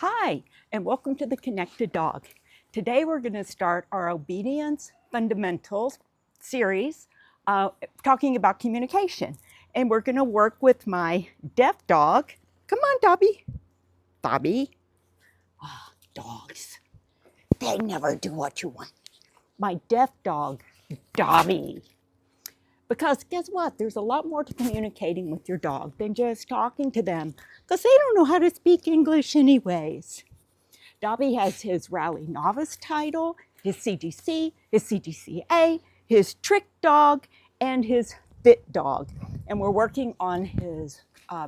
Hi, and welcome to the Connected Dog. Today we're going to start our Obedience Fundamentals series talking about communication. And we're going to work with my deaf dog. Come on, Dobby. Dobby. Ah, dogs. They never do what you want. My deaf dog, Dobby. Because guess what? There's a lot more to communicating with your dog than just talking to them, because they don't know how to speak English anyways. Dobby has his Rally Novice title, his CGC, his CGCA, his Trick Dog, and his Fit Dog. And we're working on his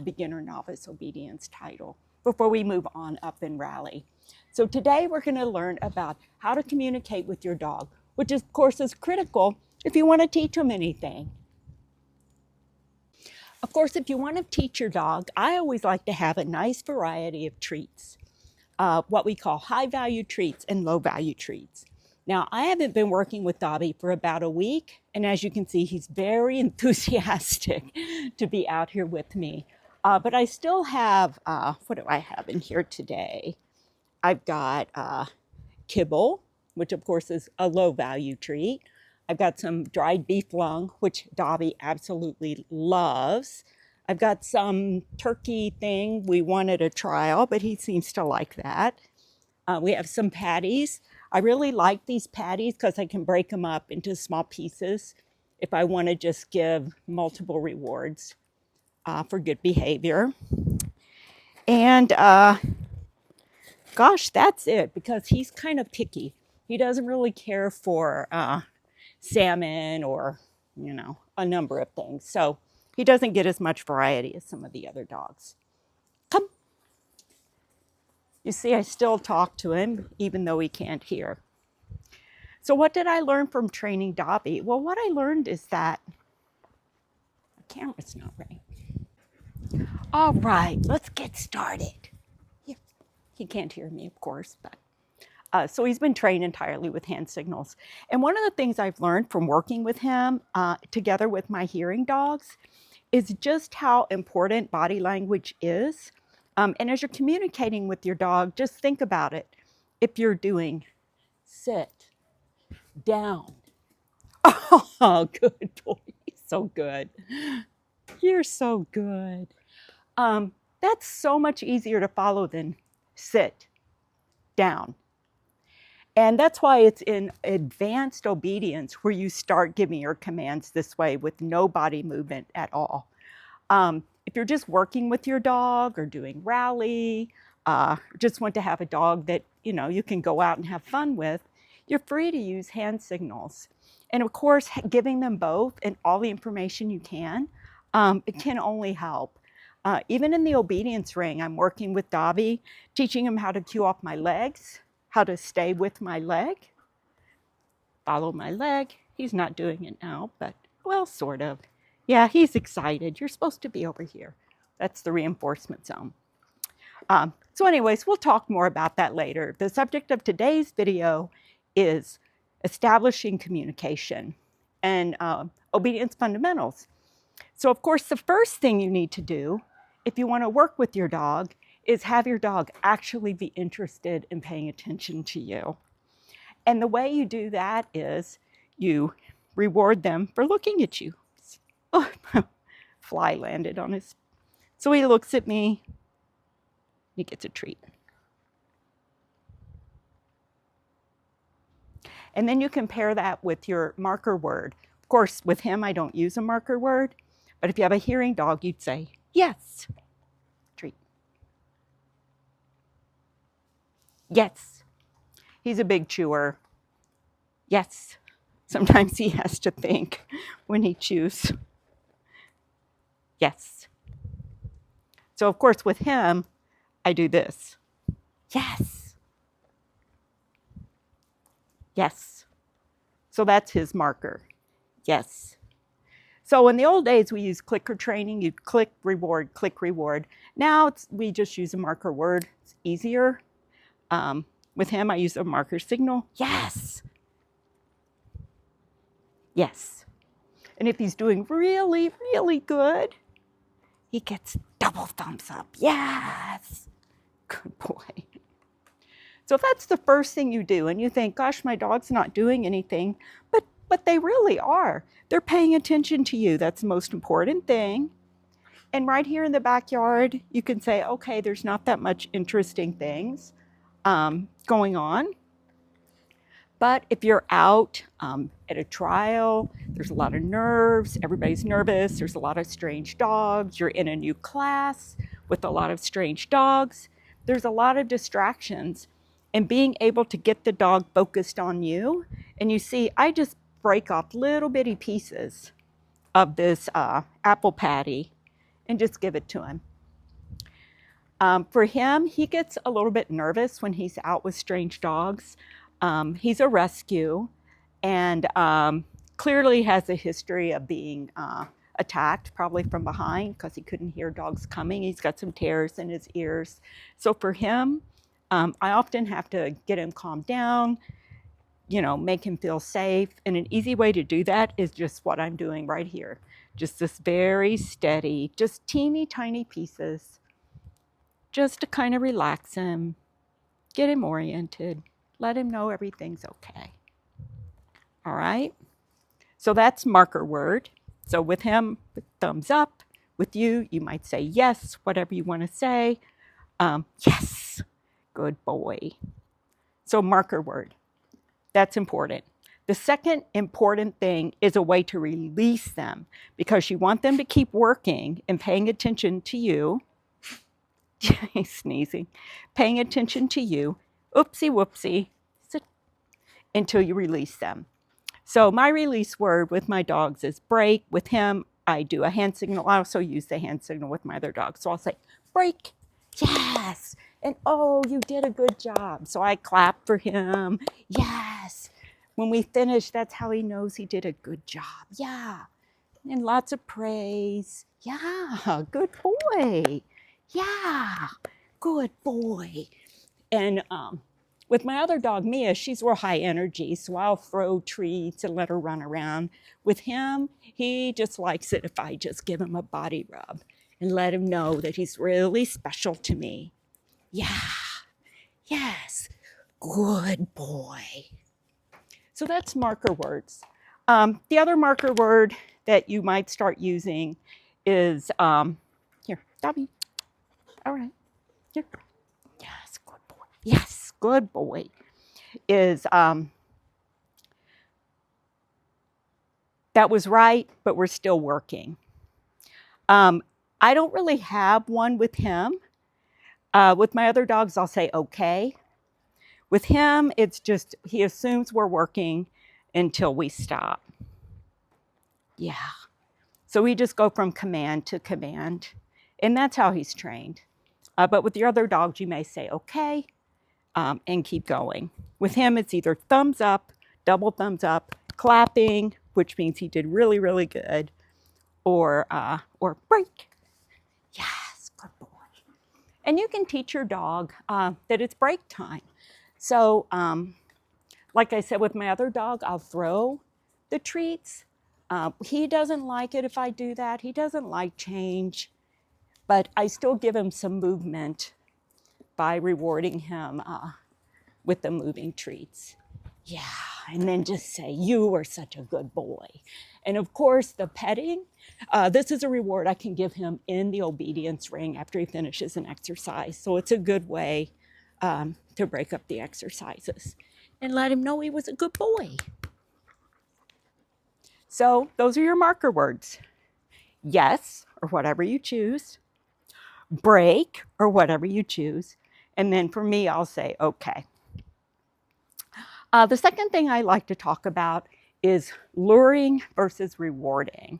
Beginner Novice Obedience title before we move on up in Rally. So today we're going to learn about how to communicate with your dog, which of course is critical if you want to teach them anything. Of course, if you want to teach your dog, I always like to have a nice variety of treats. What we call high-value treats and low-value treats. Now, I haven't been working with Dobby for about a week, and as you can see, he's very enthusiastic to be out here with me. But I still have, what do I have in here today? I've got kibble, which of course is a low-value treat. I've got some dried beef lung, which Dobby absolutely loves. I've got some turkey thing. We wanted a trial, but he seems to like that. We have some patties. I really like these patties because I can break them up into small pieces if I want to just give multiple rewards for good behavior. And gosh, that's it, because he's kind of picky. He doesn't really care for salmon or, a number of things. So he doesn't get as much variety as some of the other dogs. Come. You see, I still talk to him, even though he can't hear. So what did I learn from training Dobby? Well, what I learned is that the camera's not right. All right, let's get started. He can't hear me, of course, but so he's been trained entirely with hand signals. And one of the things I've learned from working with him together with my hearing dogs is just how important body language is. And as you're communicating with your dog, just think about it. If you're doing sit, down. Oh, good boy. So good. You're so good. That's so much easier to follow than sit, down. And that's why it's in advanced obedience where you start giving your commands this way with no body movement at all. If you're just working with your dog or doing rally, just want to have a dog that, you can go out and have fun with, you're free to use hand signals. And of course, giving them both and all the information you can, it can only help. Even in the obedience ring, I'm working with Dobby, teaching him how to cue off my legs, how to stay with my leg, follow my leg. He's not doing it now, but, well, sort of. Yeah, he's excited. You're supposed to be over here. That's the reinforcement zone. So anyways, we'll talk more about that later. The subject of today's video is establishing communication and obedience fundamentals. So of course, the first thing you need to do if you want to work with your dog is have your dog actually be interested in paying attention to you. And the way you do that is you reward them for looking at you. Oh, fly landed on his. So he looks at me. He gets a treat. And then you compare that with your marker word. Of course, with him, I don't use a marker word. But if you have a hearing dog, you'd say, yes. Treat. Yes. He's a big chewer. Yes. Sometimes he has to think when he chews. Yes. So of course with him, I do this. Yes. Yes. So that's his marker. Yes. So in the old days, we used clicker training. You'd click, reward, click, reward. Now we just use a marker word. It's easier. With him, I use a marker signal. Yes. Yes. And if he's doing really, really good, he gets double thumbs up. Yes. Good boy. So if that's the first thing you do and you think, gosh, my dog's not doing anything, but they really are. They're paying attention to you. That's the most important thing. And right here in the backyard, you can say, okay, there's not that much interesting things going on. But if you're out at a trial, there's a lot of nerves, everybody's nervous, there's a lot of strange dogs, you're in a new class with a lot of strange dogs, there's a lot of distractions. And being able to get the dog focused on you, and you see, I just break off little bitty pieces of this apple patty and just give it to him. For him, he gets a little bit nervous when he's out with strange dogs. He's a rescue and clearly has a history of being attacked, probably from behind because he couldn't hear dogs coming. He's got some tears in his ears. So for him, I often have to get him calmed down, make him feel safe. And an easy way to do that is just what I'm doing right here. Just this very steady, just teeny tiny pieces, just to kind of relax him, get him oriented, let him know everything's okay. All right? So that's marker word. So with him, thumbs up. With you, you might say yes, whatever you want to say. Yes, good boy. So marker word, that's important. The second important thing is a way to release them because you want them to keep working and paying attention to you. He's sneezing. Paying attention to you. Oopsie whoopsie. Sit. Until you release them. So my release word with my dogs is break. With him, I do a hand signal. I also use the hand signal with my other dogs. So I'll say, break. Yes. And oh, you did a good job. So I clap for him. Yes. When we finish, that's how he knows he did a good job. Yeah. And lots of praise. Yeah. Good boy. Yeah. Good boy. And with my other dog, Mia, she's real high energy, so I'll throw treats and let her run around. With him, he just likes it if I just give him a body rub and let him know that he's really special to me. Yeah, yes, good boy. So that's marker words. The other marker word that you might start using is, here, Dobby. All right, here. Yes, good boy. Yes, good boy. Is that was right, but we're still working. I don't really have one with him. With my other dogs, I'll say okay. With him, it's just he assumes we're working until we stop. Yeah. So we just go from command to command, and that's how he's trained. But with your other dogs, you may say okay and keep going. With him, it's either thumbs up, double thumbs up, clapping, which means he did really, really good, or break. Yes, good boy. And you can teach your dog that it's break time. So, like I said, with my other dog, I'll throw the treats. He doesn't like it if I do that. He doesn't like change, but I still give him some movement by rewarding him with the moving treats. Yeah, and then just say, you are such a good boy. And of course, the petting, this is a reward I can give him in the obedience ring after he finishes an exercise. So it's a good way to break up the exercises and let him know he was a good boy. So those are your marker words. Yes, or whatever you choose. Break, or whatever you choose. And then for me, I'll say, okay. The second thing I like to talk about is luring versus rewarding.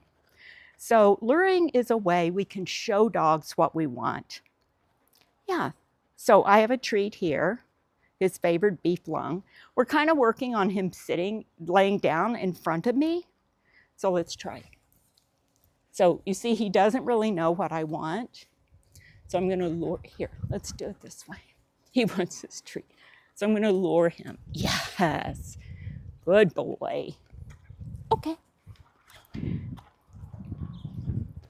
So luring is a way we can show dogs what we want. Yeah, so I have a treat here, his favorite beef lung. We're kind of working on him laying down in front of me. So let's try. So you see, he doesn't really know what I want. So I'm gonna lure, here, let's do it this way. He wants his treat. So I'm gonna lure him. Yes, good boy. Okay.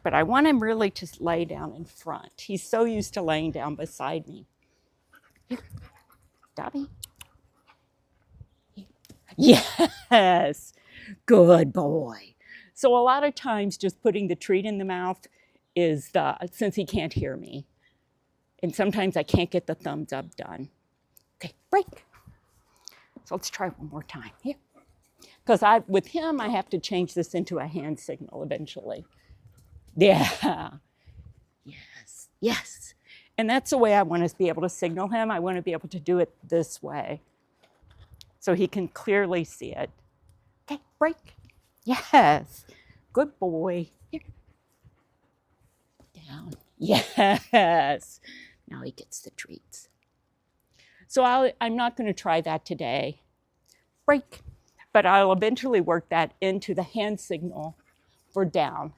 But I want him really to lay down in front. He's so used to laying down beside me. Here. Dobby. Yes, good boy. So a lot of times just putting the treat in the mouth is since he can't hear me. And sometimes I can't get the thumbs up done. Okay, break. So let's try one more time. Here. Because with him, I have to change this into a hand signal eventually. Yeah. Yes, yes. And that's the way I want to be able to signal him. I want to be able to do it this way so he can clearly see it. Okay, break. Yes. Good boy. Here. Down. Yes. Now he gets the treats. So I'm not going to try that today. Break. But I'll eventually work that into the hand signal for down.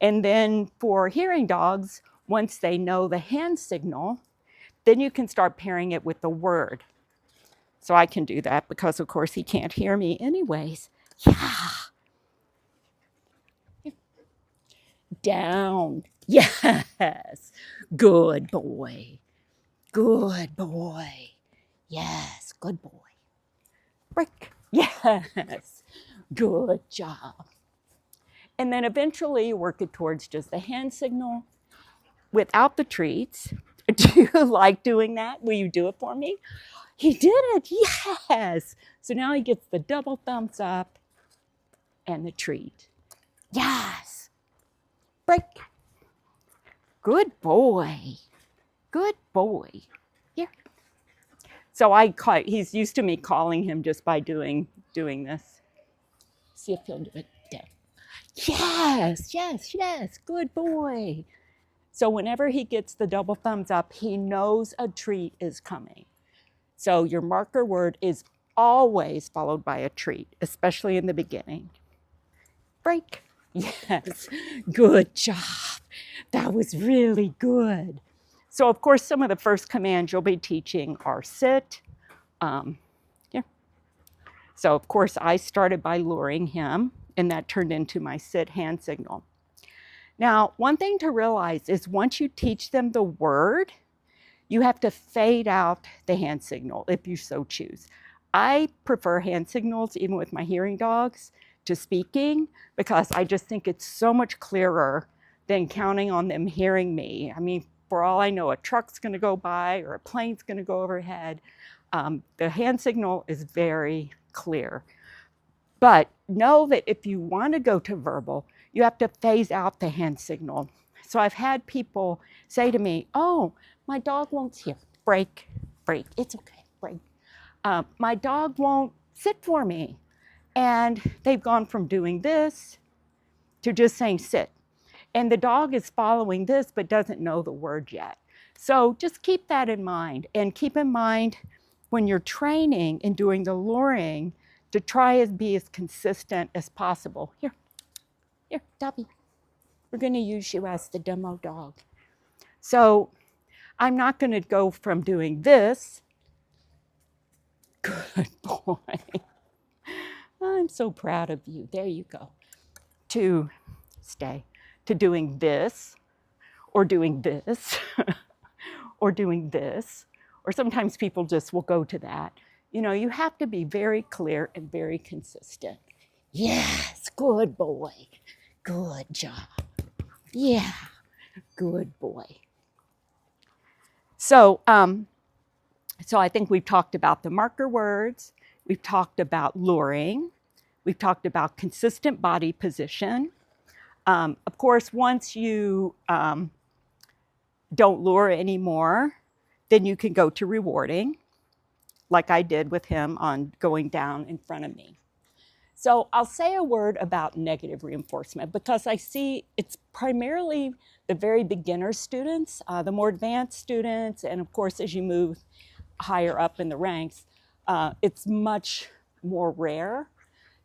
And then for hearing dogs, once they know the hand signal, then you can start pairing it with the word. So I can do that because, of course, he can't hear me anyways. Yeah. Down. Yes. Good boy. Good boy. Yes. Good boy. Break. Yes. Good job. And then eventually work it towards just the hand signal without the treats. Do you like doing that? Will you do it for me? He did it. Yes. So now he gets the double thumbs up and the treat. Yes. Break. Good boy. Good boy. Here. So he's used to me calling him just by doing this. See if he'll do it. There. Yes, yes, yes. Good boy. So whenever he gets the double thumbs up, he knows a treat is coming. So your marker word is always followed by a treat, especially in the beginning. Break. Yes. Good job. That was really good. So, of course, some of the first commands you'll be teaching are sit. Yeah. So, of course, I started by luring him, and that turned into my sit hand signal. Now, one thing to realize is once you teach them the word, you have to fade out the hand signal if you so choose. I prefer hand signals, even with my hearing dogs, to speaking because I just think it's so much clearer than counting on them hearing me. I mean, for all I know, a truck's going to go by or a plane's going to go overhead. The hand signal is very clear. But know that if you want to go to verbal, you have to phase out the hand signal. So I've had people say to me, oh, my dog won't hear. Break, break. It's okay, break. My dog won't sit for me. And they've gone from doing this to just saying sit. And the dog is following this but doesn't know the word yet. So just keep that in mind. And keep in mind when you're training and doing the luring to try and be as consistent as possible. Here, Dobby. We're going to use you as the demo dog. So I'm not going to go from doing this. Good boy. I'm so proud of you. There you go. To stay. To doing this, or doing this, or doing this. Or sometimes people just will go to that. You know, you have to be very clear and very consistent. Yes, good boy. Good job. Yeah, good boy. So I think we've talked about the marker words. We've talked about luring. We've talked about consistent body position. Of course, once you don't lure anymore, then you can go to rewarding, like I did with him on going down in front of me. So I'll say a word about negative reinforcement because I see it's primarily the very beginner students, the more advanced students, and of course, as you move higher up in the ranks, it's much more rare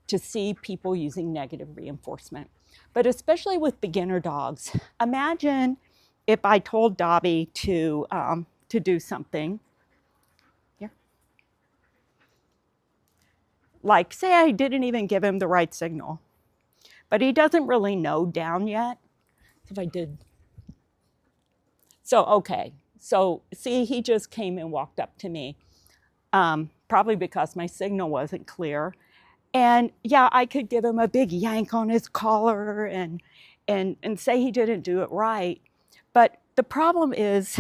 to see people using negative reinforcement. But especially with beginner dogs, imagine if I told Dobby to do something. Here. Like, say I didn't even give him the right signal, but he doesn't really know down yet. If I did. So, okay. So, see, he just came and walked up to me. probably because my signal wasn't clear. And yeah, I could give him a big yank on his collar and say he didn't do it right. But the problem is,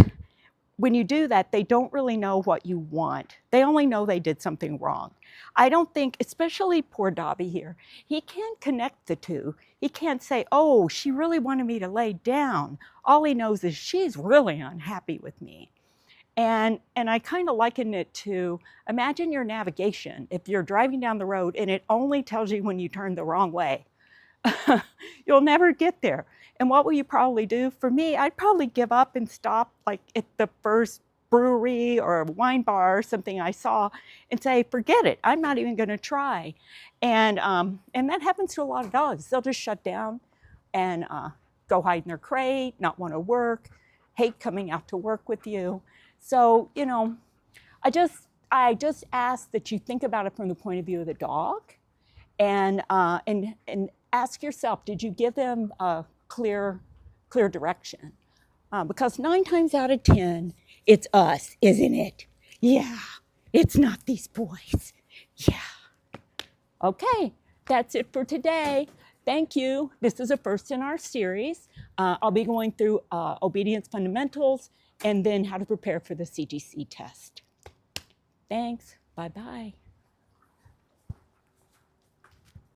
when you do that, they don't really know what you want. They only know they did something wrong. I don't think, especially poor Dobby here, he can't connect the two. He can't say, oh, she really wanted me to lay down. All he knows is she's really unhappy with me. And I kind of liken it to, imagine your navigation. If you're driving down the road and it only tells you when you turn the wrong way, you'll never get there. And what will you probably do? For me, I'd probably give up and stop like at the first brewery or wine bar or something I saw and say, forget it, I'm not even going to try. And that happens to a lot of dogs. They'll just shut down and go hide in their crate, not want to work, hate coming out to work with you. So, you know, I just ask that you think about it from the point of view of the dog, and ask yourself, did you give them a clear direction? Because 9 times out of 10, it's us, isn't it? Yeah, it's not these boys. Yeah. Okay, that's it for today. Thank you. This is a first in our series. I'll be going through obedience fundamentals and then how to prepare for the CGC test. Thanks. Bye-bye.